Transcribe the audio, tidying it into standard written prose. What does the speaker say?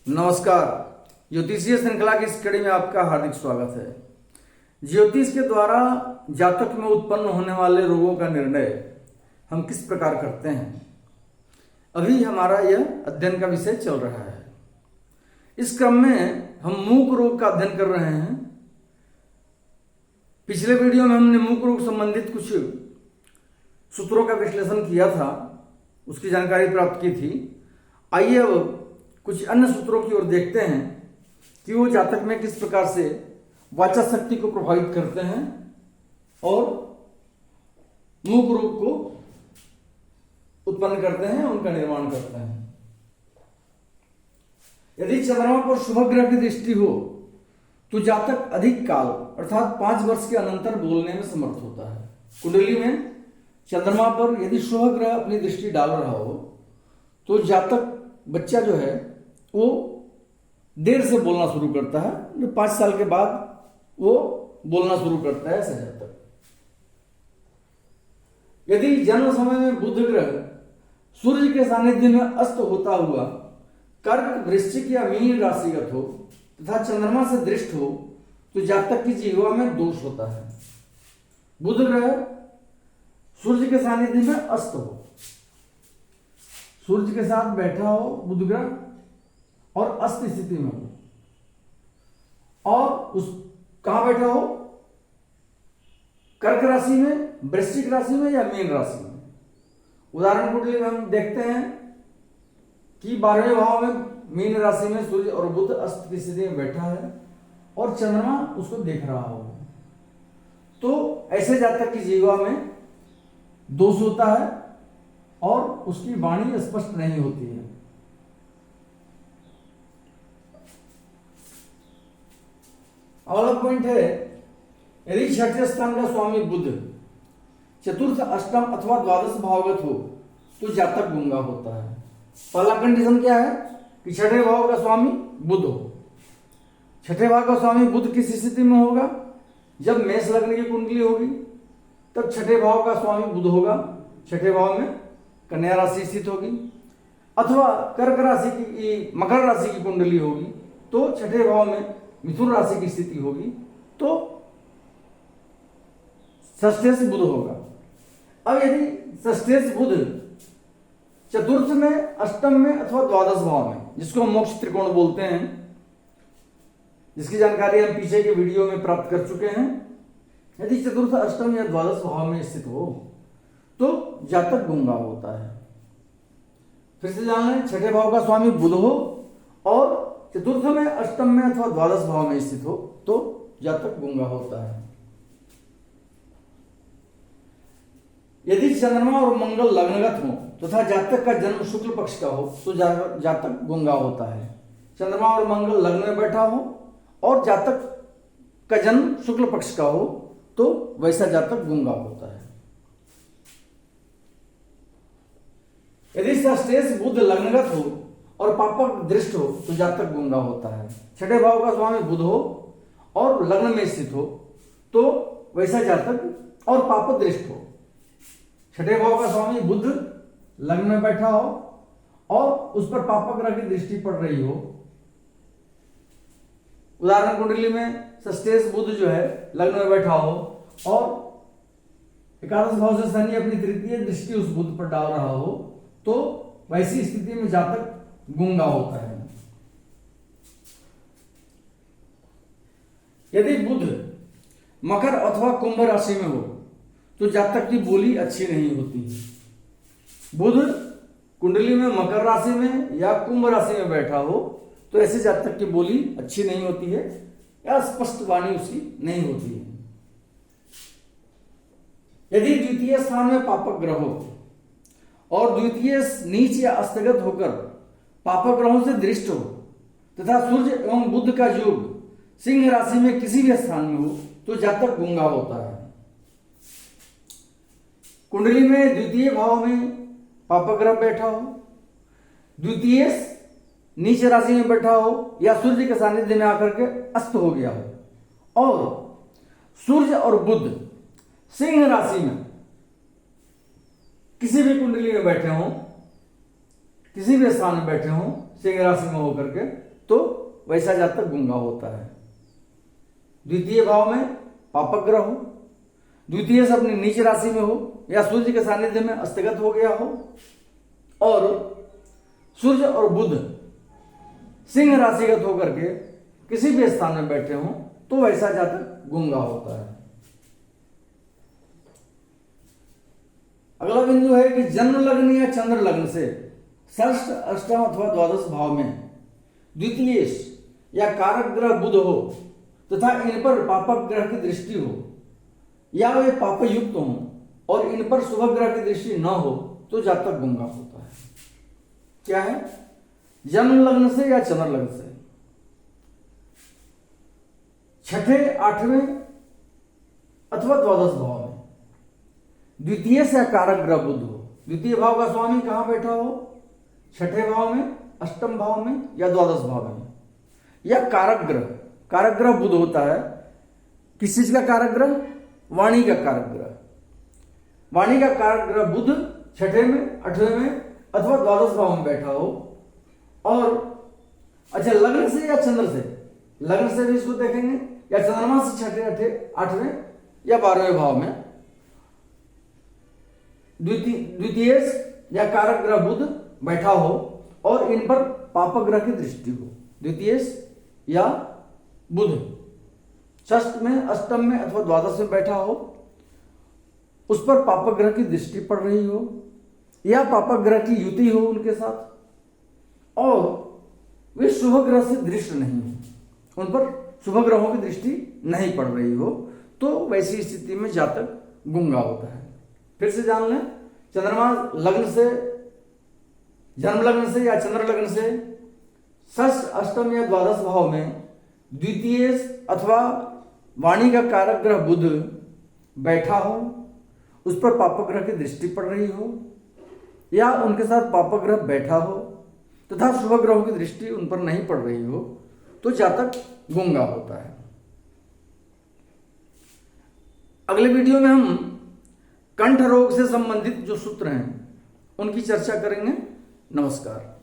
नमस्कार। ज्योतिषीय श्रृंखला की इस कड़ी में आपका हार्दिक स्वागत है। ज्योतिष के द्वारा जातक में उत्पन्न होने वाले रोगों का निर्णय हम किस प्रकार करते हैं, अभी हमारा यह अध्ययन का विषय चल रहा है। इस क्रम में हम मूक रोग का अध्ययन कर रहे हैं। पिछले वीडियो में हमने मूक रोग संबंधित कुछ सूत्रों का विश्लेषण किया था, उसकी जानकारी प्राप्त की थी। आइए अब कुछ अन्य सूत्रों की ओर देखते हैं कि वो जातक में किस प्रकार से वाचा शक्ति को प्रभावित करते हैं और मूक रोग को उत्पन्न करते हैं, उनका निर्माण करते हैं। यदि चंद्रमा पर शुभ ग्रह की दृष्टि हो तो जातक अधिक काल अर्थात 5 वर्ष के अनंतर बोलने में समर्थ होता है। कुंडली में चंद्रमा पर यदि शुभ ग्रह अपनी दृष्टि डाल रहा हो तो जातक बच्चा जो है वो देर से बोलना शुरू करता है। 5 साल के बाद वो बोलना शुरू करता है ऐसा जातक। यदि जन्म समय में बुध ग्रह सूर्य के सानिध्य में अस्त होता हुआ कर्क, वृश्चिक या मीन राशिगत हो तथा चंद्रमा से दृष्ट हो तो जातक की जीवा में दोष होता है। बुध ग्रह सूर्य के सानिध्य में अस्त हो, सूर्य के साथ बैठा हो बुध ग्रह और अस्त स्थिति में हो और उस कहां बैठा हो, कर्क राशि में, वृश्चिक राशि में या मीन राशि में। उदाहरण कुंडली में हम देखते हैं कि 12वें भाव में मीन राशि में सूर्य और बुध अस्त की स्थिति में बैठा है और चंद्रमा उसको देख रहा हो, तो ऐसे जातक की जीवा में दोष होता है और उसकी वाणी स्पष्ट नहीं होती है। अगला पॉइंट है, यदि छठे स्थान का स्वामी बुध चतुर्थ, अष्टम अथवा द्वादश भावगत हो तो जातक गूंगा होता है। पहला कंडीशन क्या है कि छठे भाव का स्वामी बुध हो। छठे भाव का स्वामी बुध किस स्थिति में होगा, जब मेष लग्न की कुंडली होगी तब छठे भाव का स्वामी बुध होगा। छठे भाव में कन्या राशि स्थित होगी अथवा कर्क राशि की, मकर राशि की कुंडली होगी तो छठे भाव में मिथुन राशि की स्थिति होगी तो षष्ठेश बुध होगा। अब यदि षष्ठेश बुध चतुर्थ में, अष्टम में अथवा द्वादश भाव में, जिसको हम मोक्ष त्रिकोण बोलते हैं, जिसकी जानकारी हम पीछे के वीडियो में प्राप्त कर चुके हैं, यदि चतुर्थ, अष्टम या द्वादश भाव में स्थित हो तो जातक गूंगा होता है। फिर से जान लें, छठे भाव का स्वामी बुध हो और चतुर्थ में, अष्टम में अथवा द्वादश भाव में स्थित हो तो जातक गूंगा होता है। यदि चंद्रमा और मंगल लग्नगत हो तथा जातक का जन्म शुक्ल पक्ष का हो तो जातक गूंगा होता है। चंद्रमा और मंगल लग्न में बैठा हो और जातक का जन्म शुक्ल पक्ष का हो तो वैसा जातक गूंगा होता है। यदि षष्ठेश बुध लग्नगत हो और पापक दृष्ट हो तो जातक गूंगा होता है। छठे भाव का स्वामी बुध हो और लग्न में स्थित हो तो वैसा जातक, और पापक दृष्ट हो। छठे भाव का स्वामी बुध लग्न में बैठा हो और उस पर पापक ग्रह की दृष्टि पड़ रही हो। उदाहरण कुंडली में षष्ठेश बुध जो है लग्न में बैठा हो और एकादश भाव से शनि अपनी तृतीय दृष्टि उस बुध पर डाल रहा हो तो वैसी स्थिति में जातक गूंगा होता है। यदि बुध मकर अथवा कुंभ राशि में हो तो जातक की बोली अच्छी नहीं होती। बुध कुंडली में मकर राशि में या कुंभ राशि में बैठा हो तो ऐसे जातक की बोली अच्छी नहीं होती है या स्पष्ट वाणी उसकी नहीं होती है। यदि द्वितीय स्थान में पापक ग्रह हो और द्वितीय नीच या अस्तगत होकर पापक ग्रहों से दृष्ट हो तथा सूर्य एवं बुध का योग सिंह राशि में किसी भी स्थान में हो तो जातक गूंगा होता है। कुंडली में द्वितीय भाव में पापक ग्रह बैठा हो, द्वितीय नीच राशि में बैठा हो या सूर्य के सानिध्य में आकर के अस्त हो गया हो और सूर्य और बुध सिंह राशि में किसी भी कुंडली में बैठे हों, किसी भी स्थान में बैठे हों, सिंह राशि में होकर के तो वैसा जातक गूंगा होता है। द्वितीय भाव में पापक ग्रह हो, द्वितीय से अपनी नीच राशि में हो या सूर्य के सानिध्य में अस्तगत हो गया हो, और सूर्य और बुध सिंह राशिगत होकर के किसी भी स्थान में बैठे हों तो वैसा जातक गूंगा होता है। अगला बिंदु है कि जन्म लग्न या चंद्र लग्न से षष्ठ, अष्टम अथवा द्वादश भाव में द्वितीय या कारक ग्रह बुध हो तथा इन पर पापक ग्रह की दृष्टि हो या वे पाप युक्त हो और इन पर शुभ ग्रह की दृष्टि न हो तो जातक गूंगा होता है। क्या है? जन्म लग्न से या चंद्र लग्न से छठे, आठवें अथवा द्वादश भाव में द्वितीय से कारक ग्रह बुध हो। द्वितीय भाव का स्वामी कहां बैठा हो? छठे भाव में, अष्टम भाव में या द्वादश भाव में। या कारक ग्रह बुध होता है। किस चीज का कारक ग्रह? वाणी का कारक ग्रह। वाणी का कारक ग्रह बुध छठे में, आठवें में अथवा द्वादश भाव में बैठा हो। और अच्छा, लग्न से या चंद्र से? लग्न से भी इसको देखेंगे, या चंद्रमा से छठे, आठवें या 12वें भाव में द्वितीय या कारक ग्रह बुध बैठा हो और इन पर पापक ग्रह की दृष्टि हो। द्वितीय या बुध षष्ठ में, अष्टम में अथवा द्वादश में बैठा हो, उस पर पापक ग्रह की दृष्टि पड़ रही हो या पापक ग्रह की युति हो उनके साथ, और वे शुभ ग्रह से दृष्ट नहीं हो, उन पर शुभ ग्रहों की दृष्टि नहीं पड़ रही हो, तो वैसी स्थिति में जातक गूंगा होता है। फिर से जान लें, चंद्रमा लग्न से, जन्म लग्न से या चंद्र लग्न से षष्ठ, अष्टम या द्वादश भाव में द्वितीय अथवा वाणी का कारक ग्रह बुध बैठा हो, उस पर पापक ग्रह की दृष्टि पड़ रही हो या उनके साथ पापक ग्रह बैठा हो तथा शुभ ग्रहों की दृष्टि उन पर नहीं पड़ रही हो, तो जातक गूंगा होता है। अगले वीडियो में हम कंठ रोग से संबंधित जो सूत्र हैं उनकी चर्चा करेंगे। नमस्कार।